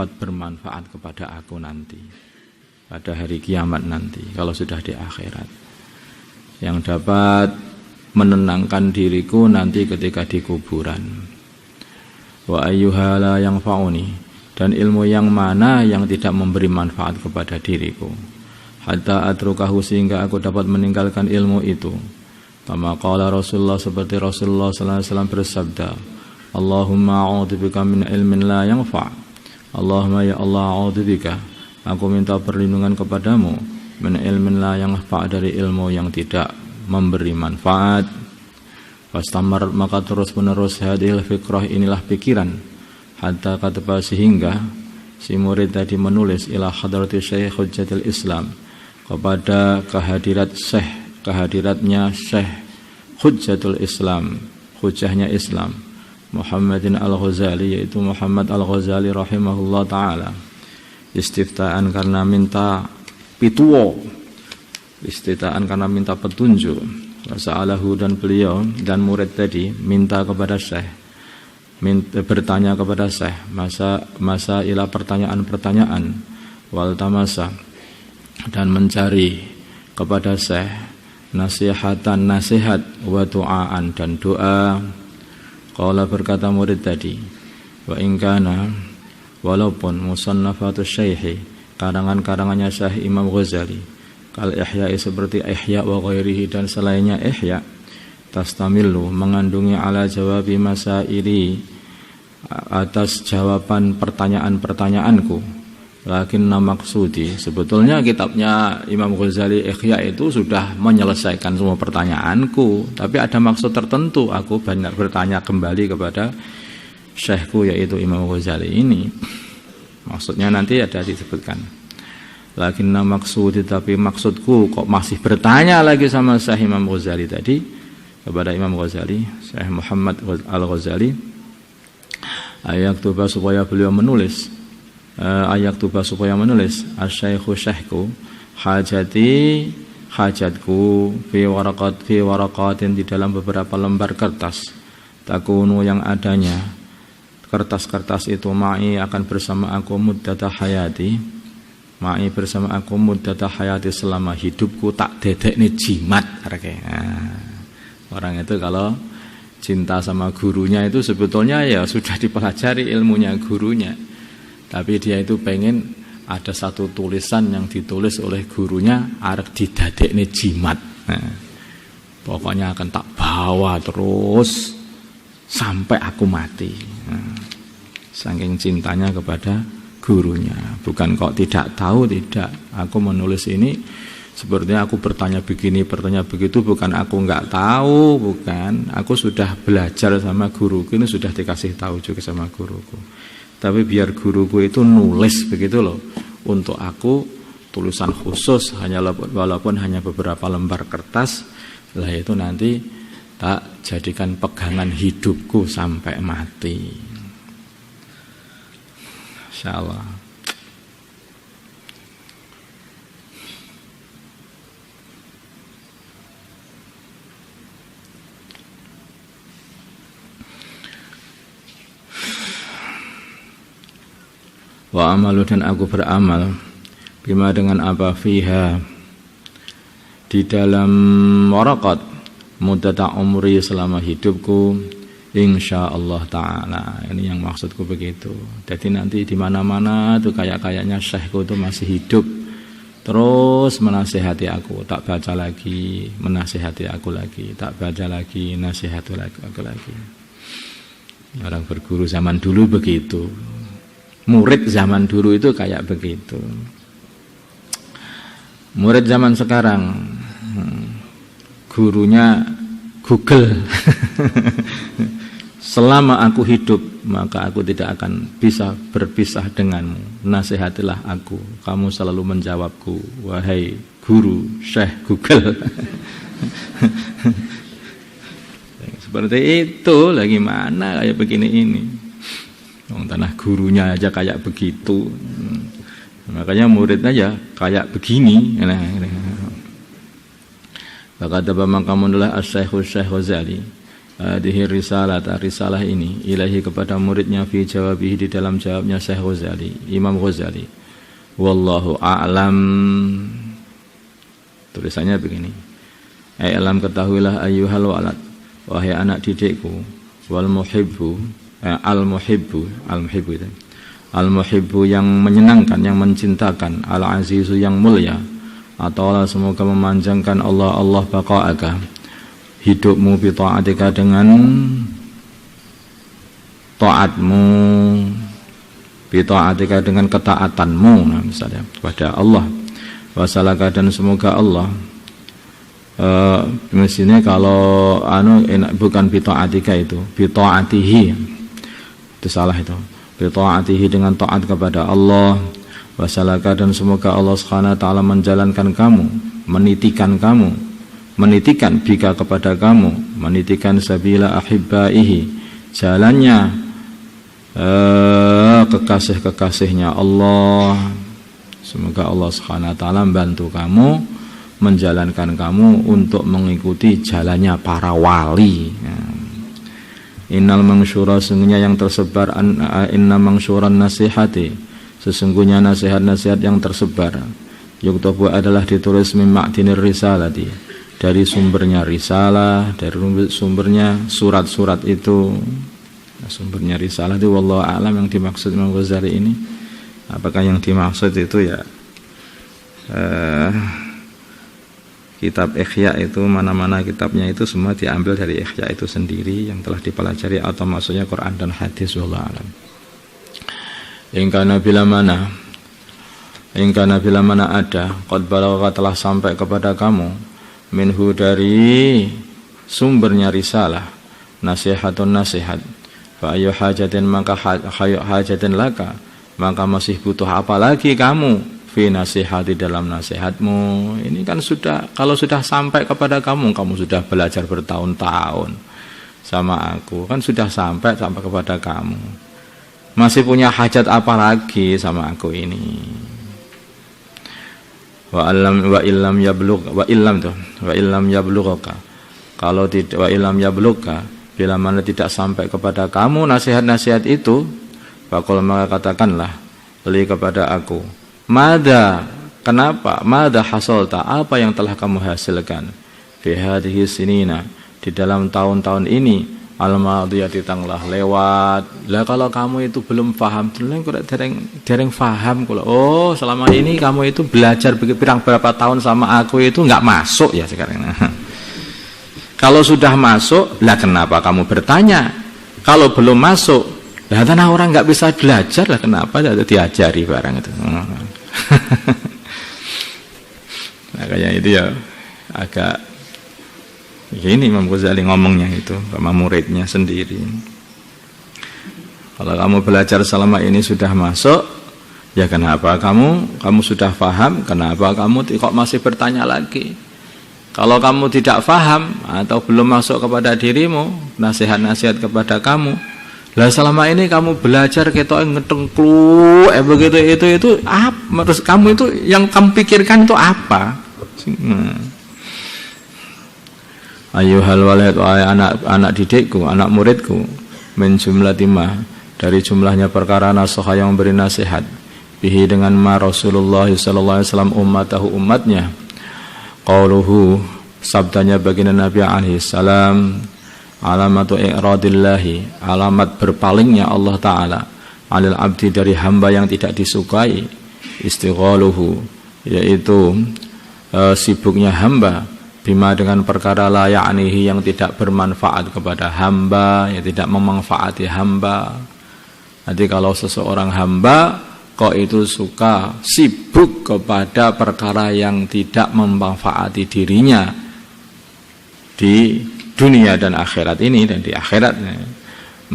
dapat bermanfaat kepada aku nanti pada hari kiamat nanti kalau sudah di akhirat, yang dapat menenangkan diriku nanti ketika di kuburan. Wa ayyuha la yanfa'uni, dan ilmu yang mana yang tidak memberi manfaat kepada diriku, hatta atrukahu, sehingga aku dapat meninggalkan ilmu itu. Kama qala Rasulullah, seperti Rasulullah sallallahu alaihi wasallam bersabda, Allahumma a'udzubika min ilmin la yanfa'. Allahumma ya Allah, a'udzubika, aku minta perlindungan kepadamu, min ilmin la yanfa', dari ilmu yang tidak memberi manfaat. Fastamar, maka terus menerus hadil fikrah, inilah pikiran, hatta kataba, sehingga si murid tadi menulis ila hadrati Syekh Hujjatul Islam, kepada kehadiratnya Syekh Hujjatul Islam, hujahnya Islam, Muhammadin Al-Ghazali, yaitu Muhammad Al-Ghazali rahimahullah ta'ala, istiftaan karena minta pituwo, istiftaan karena minta petunjuk. Wasa'alahu, dan beliau dan murid tadi minta kepada Syekh, bertanya kepada Syekh masa ila pertanyaan-pertanyaan, wal tamasa, dan mencari kepada Syekh nasihatan, nasihat, wa du'aan, dan doa. Qala, berkata murid tadi, wa ingkana, walaupun musannafatus syekhi, karangan-karangannya Syekh Imam Ghazali, kal ihya'i, seperti ihya wa ghairihi, dan selainnya ihya, tastamilu, mengandungi ala jawabi masaili, atas jawaban pertanyaan-pertanyaanku, lakinna maksudi, sebetulnya kitabnya Imam Ghazali Ihya itu sudah menyelesaikan semua pertanyaanku, tapi ada maksud tertentu, aku banyak bertanya kembali kepada syekhku, yaitu Imam Ghazali ini. Maksudnya nanti ada disebutkan. Lakinna maksudi, tapi maksudku kok masih bertanya lagi sama Syekh Imam Ghazali tadi, kepada Imam Ghazali, Syekh Muhammad Al-Ghazali, ayaktuba, supaya beliau menulis, supaya menulis asy-syaikhu, syekhku, hajati, hajatku, fi waraqatin, di dalam beberapa lembar kertas, takunu, yang adanya kertas-kertas itu, ma'i, akan bersama aku, muddata hayati, ma'i, bersama aku, muddata hayati, selama hidupku, tak dedekne jimat. Orang itu kalau cinta sama gurunya itu sebetulnya ya sudah dipelajari ilmunya gurunya, tapi dia itu pengen ada satu tulisan yang ditulis oleh gurunya, arep didadekne jimat. Pokoknya akan tak bawa terus sampai aku mati. Saking cintanya kepada gurunya. Bukan kok tidak tahu, tidak. Aku menulis ini sepertinya aku bertanya begini, bertanya begitu, bukan aku enggak tahu, bukan. Aku sudah belajar sama guruku, ini sudah dikasih tahu juga sama guruku. Tapi biar guruku itu nulis begitu loh. Untuk aku tulisan khusus, walaupun hanya beberapa lembar kertas, lah itu nanti tak jadikan pegangan hidupku sampai mati. Insyaallah. Wa amalu, dan aku beramal, bima, dengan apa, fiha, di dalam waraqat, muddata umri, selama hidupku, insyaallah ta'ala. Ini yang maksudku begitu. Jadi nanti di mana-mana tuh kayaknya syekhku itu masih hidup, terus menasihati aku, tak baca lagi, menasihati aku lagi, tak baca lagi, nasihati aku lagi. Orang berguru zaman dulu begitu. Murid zaman dulu itu kayak begitu. Murid zaman sekarang gurunya Google. Selama aku hidup, maka aku tidak akan bisa berpisah denganmu. Nasihatilah aku, kamu selalu menjawabku, wahai guru Syekh Google. Seperti itu, lagi mana kayak begini ini. Tanah gurunya aja kayak begitu, makanya muridnya ya kayak begini. Maka dapat makamunullah as-Syekh Ghazali, hadhihi risalah ini ilahi kepada muridnya fi jawabihi di dalam jawabnya Syekh Ghazali, Imam Ghazali. Wallahu a'lam. Tulisannya begini. Alam ketahuilah ayyuhal walad, wahai anak didikku, wal muhibbu, al muhibbu itu. Al muhibbu yang menyenangkan, yang mencintakan, al azizu yang mulia. Atau Allah semoga memanjangkan Allah baqa'aka, hidupmu bi ta'atika dengan taatmu, bi ta'atika dengan ketaatanmu, nah misalnya kepada Allah. Wasalaka dan semoga Allah mestinya kalau bukan bi ta'atika itu, bi ta'atihi. Itu salah itu. Bi ta'atihi dengan taat kepada Allah. Wasalaka dan semoga Allah Subhanahu wa taala menjalankan kamu, menitikan bika kepada kamu, menitikan sabila ahibbaihi, jalannya kekasih-kekasihnya Allah. Semoga Allah Subhanahu wa taala membantu kamu, menjalankan kamu untuk mengikuti jalannya para wali. Innal mangsyura, sesungguhnya yang tersebar, inna mangsyuran nasihati, sesungguhnya nasihat-nasihat yang tersebar, yuktabu adalah ditulis min ma'dinir risalati, dari sumbernya risalah, dari sumbernya surat-surat itu. Sumbernya risalah itu wallahu a'lam yang dimaksud Imam Ghazali ini. Apakah yang dimaksud itu ya kitab Ihya itu, mana-mana kitabnya itu semua diambil dari Ihya itu sendiri yang telah dipelajari, atau maksudnya Quran dan hadis, wallahu a'lam. Ingkana bila mana ada qad balagha, telah sampai kepada kamu, minhu dari sumbernya risalah, nasihatun nasihat, fa ayu hajatin, maka hajatin laka, maka masih butuh apa lagi kamu fi nasihati, dalam nasihatmu. Ini kan sudah, kalau sudah sampai kepada kamu sudah belajar bertahun-tahun sama aku, kan sudah sampai kepada kamu. Masih punya hajat apa lagi sama aku ini? Wa illam yablugha, kalau tidak, wa illam yablugha, bila mana tidak sampai kepada kamu nasihat-nasihat itu, faqul, maka katakanlah li kepada aku, mada, kenapa, mada hasalta, apa yang telah kamu hasilkan, fi hadhihi sinina, di dalam tahun-tahun ini, al-madiyati tanglah lewat. Lah kalau kamu itu belum paham, dereng paham kula. Oh, selama ini kamu itu belajar berapa tahun sama aku itu enggak masuk ya sekarang. Kalau sudah masuk, lah kenapa kamu bertanya? Kalau belum masuk, lah tanah orang enggak bisa belajar, lah kenapa diajari barang itu. Nah, kayak itu ya agak ini Imam Ghazali ngomongnya itu sama muridnya sendiri. Kalau kamu belajar selama ini sudah masuk, ya kenapa kamu sudah paham, kenapa kamu kok masih bertanya lagi? Kalau kamu tidak paham atau belum masuk kepada dirimu, nasihat-nasihat kepada kamu, lah selama ini kamu belajar ketok ngetengklu, begitu itu apa? Terus kamu itu yang kamu pikirkan itu apa? Ayyuhal walad, anak didikku, anak muridku, min jumlatimah, dari jumlahnya perkara nasihat yang memberi nasihat, bihi dengan ma Rasulullah sallallahu alaihi wasallam ummatahu, umatnya, qauluhu, sabdanya baginda Nabi alaihi salam, alamatu i'radillahi, alamat berpalingnya Allah taala, alil abdi, dari hamba yang tidak disukai, istighaluhu, yaitu sibuknya hamba, bima, dengan perkara la ya'nihi, yang tidak bermanfaat kepada hamba, yang tidak memanfaati hamba. Nanti kalau seseorang hamba kok itu suka sibuk kepada perkara yang tidak memanfaati dirinya di dunia dan akhirat ini, dan di akhiratnya,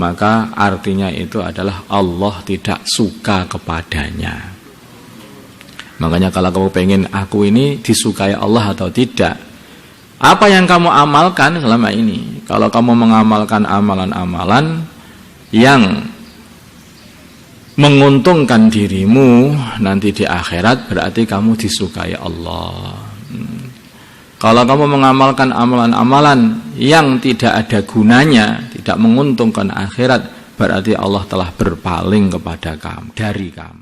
maka artinya itu adalah Allah tidak suka kepadanya. Makanya kalau kamu pengen aku ini disukai Allah atau tidak, apa yang kamu amalkan selama ini? Kalau kamu mengamalkan amalan-amalan yang menguntungkan dirimu nanti di akhirat, berarti kamu disukai Allah. Kalau kamu mengamalkan amalan-amalan yang tidak ada gunanya, tidak menguntungkan akhirat, berarti Allah telah berpaling kepada kamu, dari kamu.